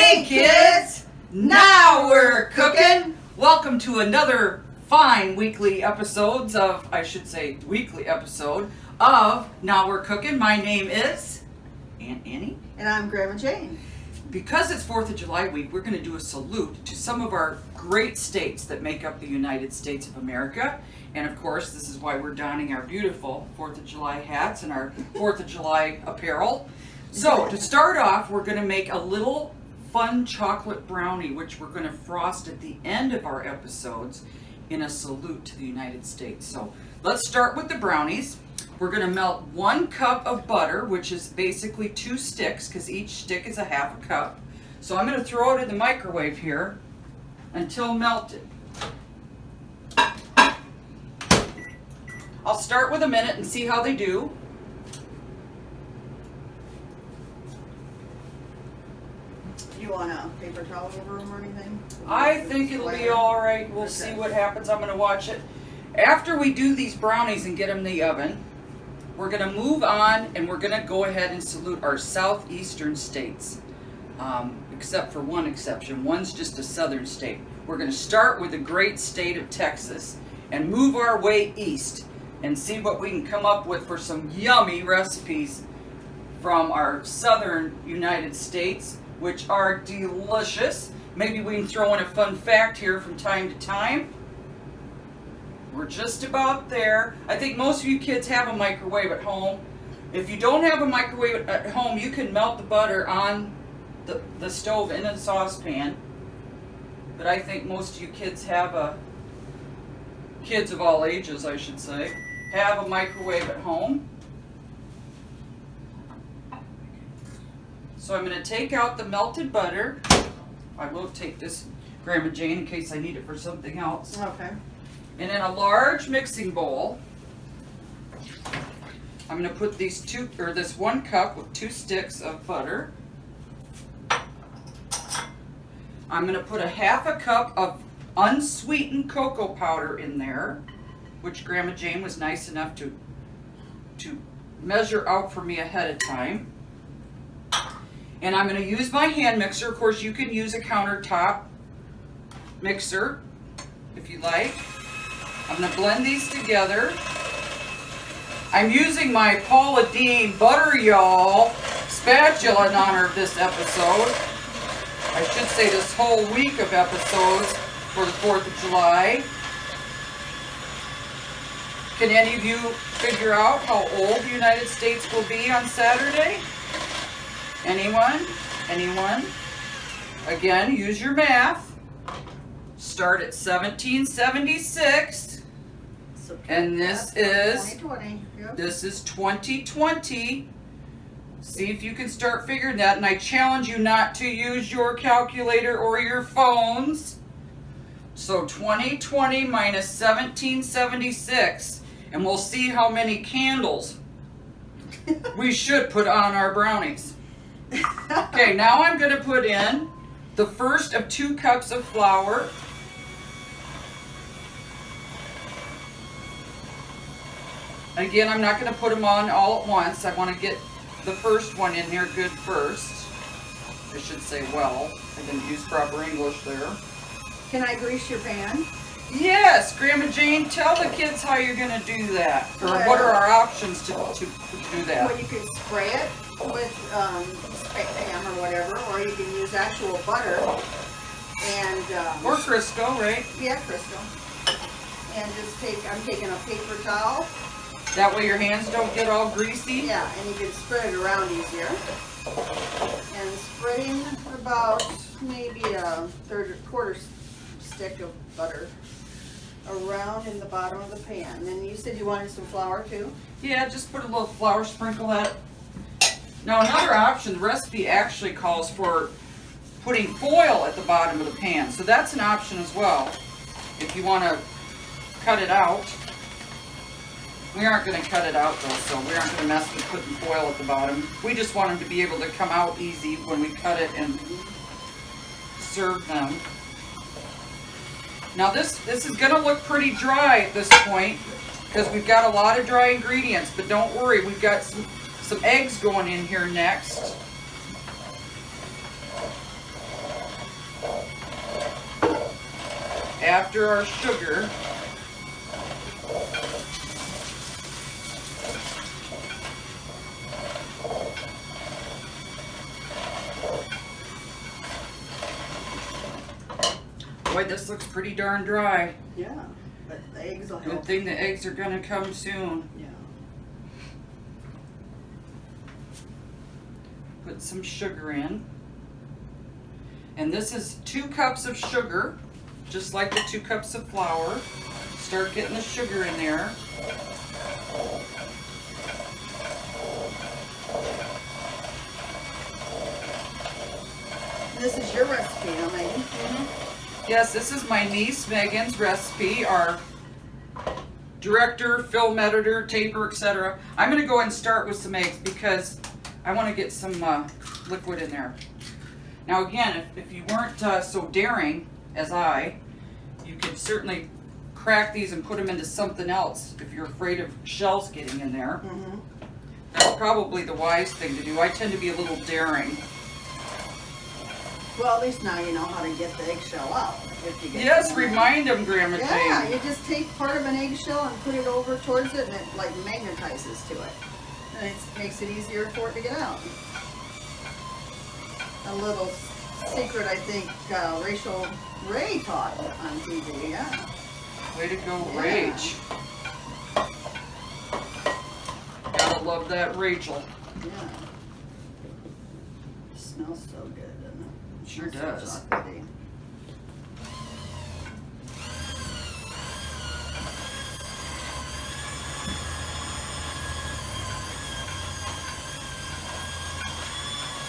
Hey kids, now we're cooking. Welcome to another fine weekly episode of Now We're Cooking. My name is Aunt Annie. And I'm Grandma Jayne. Because it's 4th of July week, we're going to do a salute to some of our great states that make up the United States of America. And of course, this is why we're donning our beautiful 4th of July hats and our 4th of July apparel. So to start off, we're going to make a little fun chocolate brownie, which we're going to frost at the end of our episodes in a salute to the United States. So let's start with the brownies. We're going to melt 1 cup of butter, which is basically 2 sticks, because each stick is a half a cup. So I'm going to throw it in the microwave here until melted. I'll start with a minute and see how they do. You want a paper towel over them or anything? I think it'll be all right. We'll see what happens. I'm going to watch it. After we do these brownies and get them in the oven, we're going to move on and we're going to go ahead and salute our southeastern states, except for one exception. One's just a southern state. We're going to start with the great state of Texas and move our way east and see what we can come up with for some yummy recipes from our southern United States, which are delicious. Maybe we can throw in a fun fact here from time to time. We're just about there. I think most of you kids have a microwave at home. If you don't have a microwave at home, you can melt the butter on the stove in a saucepan. But I think most of you kids have kids of all ages, I should say, have a microwave at home. So I'm going to take out the melted butter. I will take this, Grandma Jayne, in case I need it for something else. Okay. And in a large mixing bowl, I'm going to put this 1 cup with 2 sticks of butter. I'm going to put a half a cup of unsweetened cocoa powder in there, which Grandma Jayne was nice enough to measure out for me ahead of time. And I'm going to use my hand mixer. Of course, you can use a countertop mixer if you like. I'm going to blend these together. I'm using my Paula Deen Butter Y'all spatula in honor of this episode. I should say this whole week of episodes for the 4th of July. Can any of you figure out how old the United States will be on Saturday? Anyone? Anyone? Again, use your math. Start at 1776. And this is 2020. Yep. This is 2020. See if you can start figuring that. And I challenge you not to use your calculator or your phones. So 2020 minus 1776. And we'll see how many candles we should put on our brownies. Okay, now I'm going to put in the first of 2 cups of flour. Again, I'm not going to put them on all at once. I want to get the first one in here good first. I should say well. I didn't use proper English there. Can I grease your pan? Yes, Grandma Jayne, tell the kids how you're going to do that. Or what are our options to do that? Well, you can spray it with Spam or whatever, or you can use actual butter and or Crisco, right? Yeah, Crisco. And I'm taking a paper towel. That way your hands don't get all greasy. Yeah, and you can spread it around easier. And spreading about maybe a quarter stick of butter around in the bottom of the pan. And then you said you wanted some flour too? Yeah, just put a little flour, sprinkle that. Now another option, the recipe actually calls for putting foil at the bottom of the pan. So that's an option as well, if you want to cut it out. We aren't going to cut it out though, so we aren't going to mess with putting foil at the bottom. We just want them to be able to come out easy when we cut it and serve them. Now this is going to look pretty dry at this point because we've got a lot of dry ingredients, but don't worry, we've got some eggs going in here next. after our sugar. Boy, this looks pretty darn dry. Yeah, but the eggs will help. Good thing the eggs are gonna come soon. Yeah. Put some sugar in. And this is 2 cups of sugar, just like the 2 cups of flour. Start getting the sugar in there. This is your recipe, huh, Megan? Yes, this is my niece Megan's recipe, our director, film editor, taper, etc. I'm going to go and start with some eggs because I want to get some liquid in there. Now again, if you weren't so daring as I, you could certainly crack these and put them into something else if you're afraid of shells getting in there. Mm-hmm. That's probably the wise thing to do. I tend to be a little daring. Well, at least now you know how to get the eggshell out. If you get Yes, some. remind them, Grandma Yeah, Jayne. you just take part of an eggshell and put it over towards it, and it like magnetizes to it, and it makes it easier for it to get out. A little secret, I think, Rachel Ray taught on TV. Yeah. Way to go, Yeah. Rach. Gotta love that Rachel. Yeah. Smells so good, doesn't it? Sure Smells does. so chocolatey.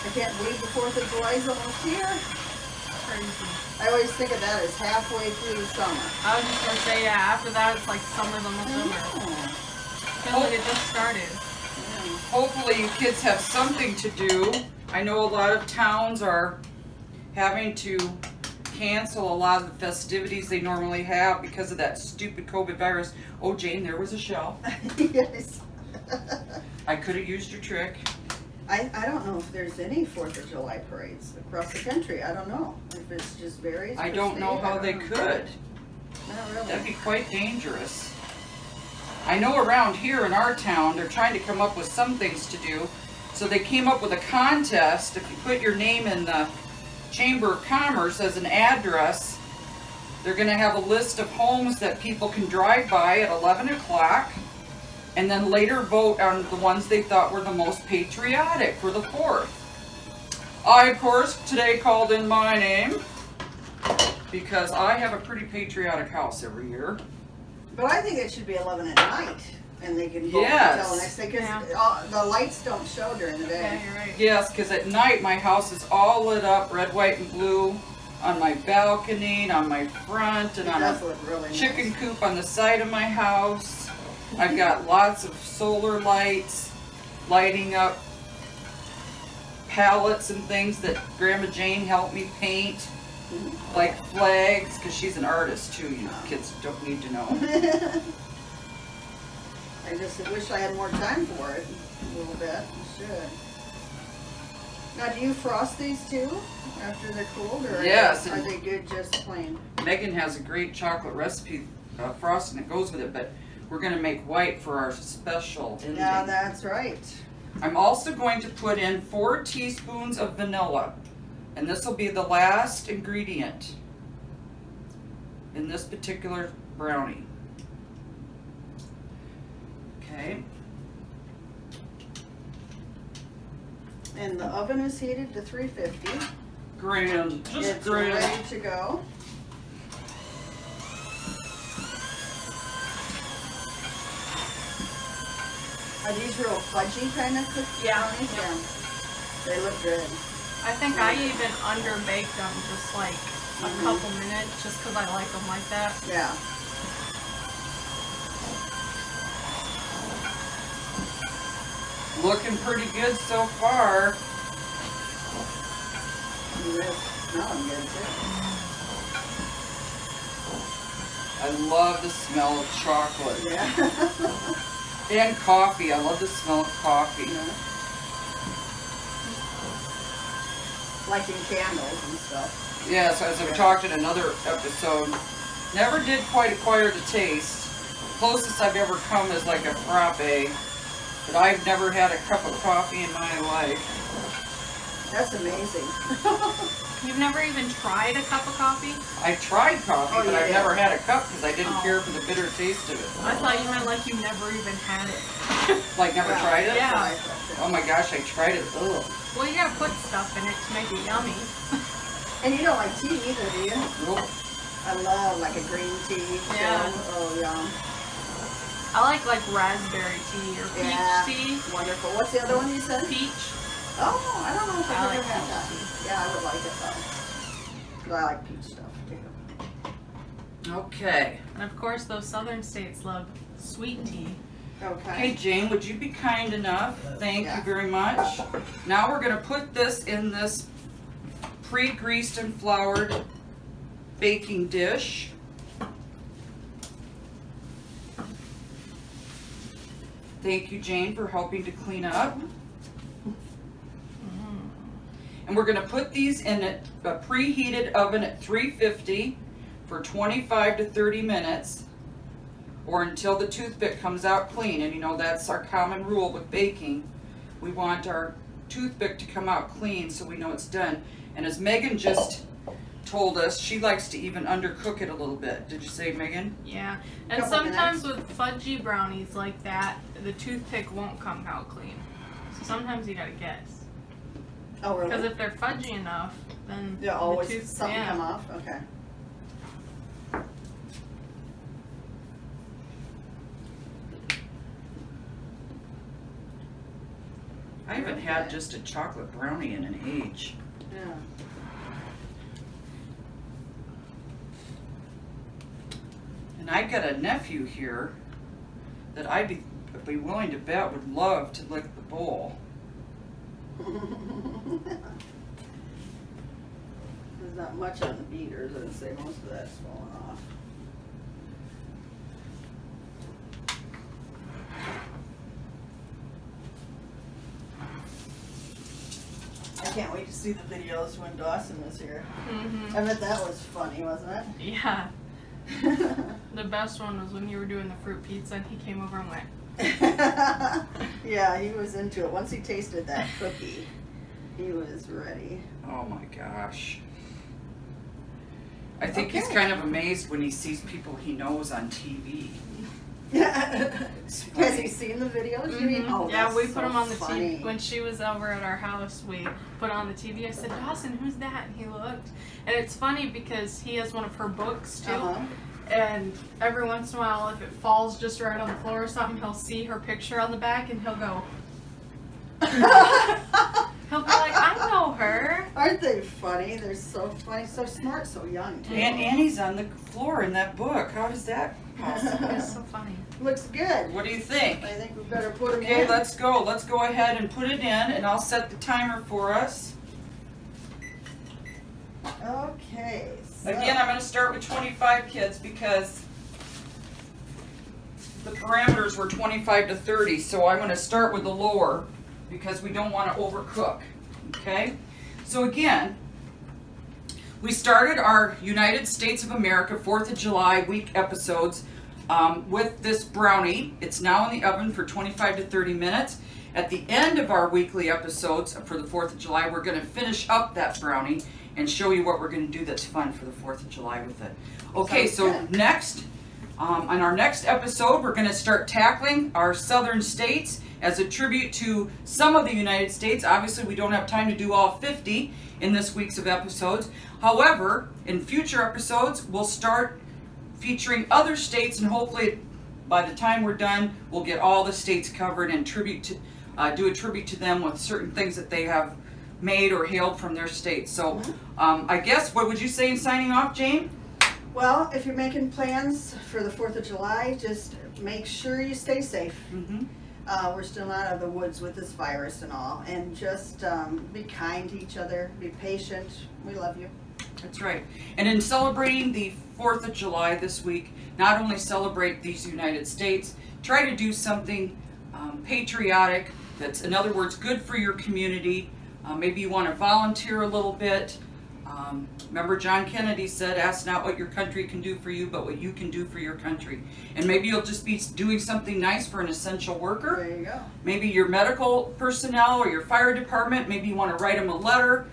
I can't believe the 4th of July is almost here. Crazy. I always think of that as halfway through summer. I was just gonna say, yeah, after that it's like summer's almost over. Yeah. Feels like it just started. Yeah. Hopefully you kids have something to do. I know a lot of towns are having to cancel a lot of the festivities they normally have because of that stupid COVID virus. Oh, Jayne, there was a shell. Yes. I could have used your trick. I don't know if there's any 4th of July parades across the country. I don't know. If it's just varies. I per don't know state, how I they don't know. could. Not really. That'd be quite dangerous. I know around here in our town, they're trying to come up with some things to do. So they came up with a contest. If you put your name in the Chamber of Commerce as an address, they're going to have a list of homes that people can drive by at 11 o'clock and then later vote on the ones they thought were the most patriotic for the 4th. I, of course, today called in my name because I have a pretty patriotic house every year. But I think it should be 11 at night, and they can vote Yes. until the next day, because Yeah. the lights don't show during the day. Yeah, you're right. Yes, because at night my house is all lit up, red, white, and blue, on my balcony, and on my front, and It on does a look really chicken nice. coop on the side of my house. I've got lots of solar lights lighting up pallets and things that Grandma Jayne helped me paint, like flags, because she's an artist too, you kids don't need to know. I just wish I had more time for it a little bit. I should. Now, do you frost these too after they're cooled, or Yes, are and- they good just plain? Megan has a great chocolate recipe, frosting that goes with it, but we're going to make white for our special ending. Yeah, that's right. I'm also going to put in 4 teaspoons of vanilla, and this will be the last ingredient in this particular brownie. Okay. And the oven is heated to 350. Grand, just It's grand. ready to go. Are these real fudgy kind of cookies? Yeah. Brownies? Yeah. They look good. I think I even underbake them just like a Mhm. couple minutes just because I like them like that. Yeah. Looking pretty good so far. And they're smelling good too. I love the smell of chocolate. Yeah. And coffee. I love the smell of coffee. Yeah. Like in candles and stuff. Yes, as I've talked in another episode, Never did quite acquire the taste. Closest I've ever come is like a frappe, but I've never had a cup of coffee in my life. That's amazing. You've never even tried a cup of coffee? I tried coffee, Oh, but I've yeah. never had a cup because I didn't Oh. care for the bitter taste of it. I thought you meant like you never even had it. Like never Yeah. tried it? Yeah. That's what I thought, Oh my gosh, I tried it. Ugh. Well, you gotta put stuff in it to make it yummy. too. And you don't like tea either, do you? Nope. I love like a green tea. Yeah. too. Oh, yum. I like raspberry tea or peach Yeah. tea. Wonderful. What's the other one you said? Peach. Oh, I don't know if I I've like ever had peach that. tea. Yeah, I would like it though. But I like peach stuff too. Okay. And of course, those southern states love sweet tea. Okay. Okay, Jane, would you be kind enough? Thank Yeah. you very much. Now we're going to put this in this pre-greased and floured baking dish. Thank you, Jane, for helping to clean up. And we're going to put these in a preheated oven at 350 for 25 to 30 minutes, or until the toothpick comes out clean. And you know, that's our common rule with baking. We want our toothpick to come out clean so we know it's done. And as Megan just told us, she likes to even undercook it a little bit. Did you say, Megan? Yeah. And Couple sometimes with fudgy brownies like that, the toothpick won't come out clean. So sometimes you gotta guess. Oh, really? Because if they're fudgy enough, then Yeah, always the tooth, something yeah. come off? Okay. I haven't had just a chocolate brownie in an age. Yeah. And I've got a nephew here that I'd be willing to bet would love to lick the bowl. There's not much on the beaters, I'd say most of that's falling off. I can't wait to see the videos when Dawson was here. Mhm. I bet that was funny, wasn't Yeah. it? The best one was when you were doing the fruit pizza and he came over and went, Yeah, he was into it. Once he tasted that cookie, he was ready. Oh my gosh. I think he's Okay. kind of amazed when he sees people he knows on TV. Has funny. he seen the videos? You mean? Oh, yeah, that's we put so him on the funny. TV. When she was over at our house, we put on the TV. I said, Dawson, who's that? And he looked. And it's funny because he has one of her books too. Uh-huh. And every once in a while, if it falls just right on the floor or something, he'll see her picture on the back and he'll go, he'll be like, I know her. Aren't they funny? They're so funny, so smart, so young too. And Annie's on the floor in that book. How does that possible? It's so funny. Looks good. What do you think? I think we better put them Okay, in. let's go. Let's go ahead and put it in, and I'll set the timer for us. Okay. So, Again, I'm going to start with 25 kids because the parameters were 25 to 30, so I'm going to start with the lower because we don't want to overcook. Okay? So again, we started our United States of America 4th of July week episodes with this brownie. It's now in the oven for 25 to 30 minutes. At the end of our weekly episodes for the 4th of July, we're going to finish up that brownie and show you what we're going to do that's fun for the 4th of July with it. Okay, Sounds so good. next, on our next episode, we're going to start tackling our southern states as a tribute to some of the United States. Obviously, we don't have time to do all 50 in this week's of episodes. However, in future episodes, we'll start featuring other states, and hopefully by the time we're done, we'll get all the states covered and tribute to, do a tribute to them with certain things that they have made or hailed from their states. So I guess, what would you say in signing off, Jane? Well, if you're making plans for the 4th of July, just make sure you stay safe. Mm-hmm. We're still not out of the woods with this virus and all. And just be kind to each other. Be patient. We love you. That's right. And in celebrating the 4th of July this week, not only celebrate these United States, try to do something patriotic that's, in other words, good for your community. Maybe you want to volunteer a little bit. Remember John Kennedy said, ask not what your country can do for you, but what you can do for your country. And maybe you'll just be doing something nice for an essential worker. There you go. Maybe your medical personnel or your fire department. Maybe you want to write them a letter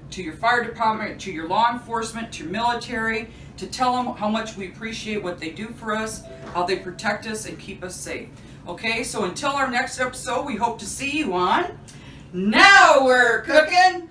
to your fire department, to your law enforcement, to your military, to tell them how much we appreciate what they do for us, how they protect us and keep us safe. Okay, so until our next episode, we hope to see you on Now We're Cooking.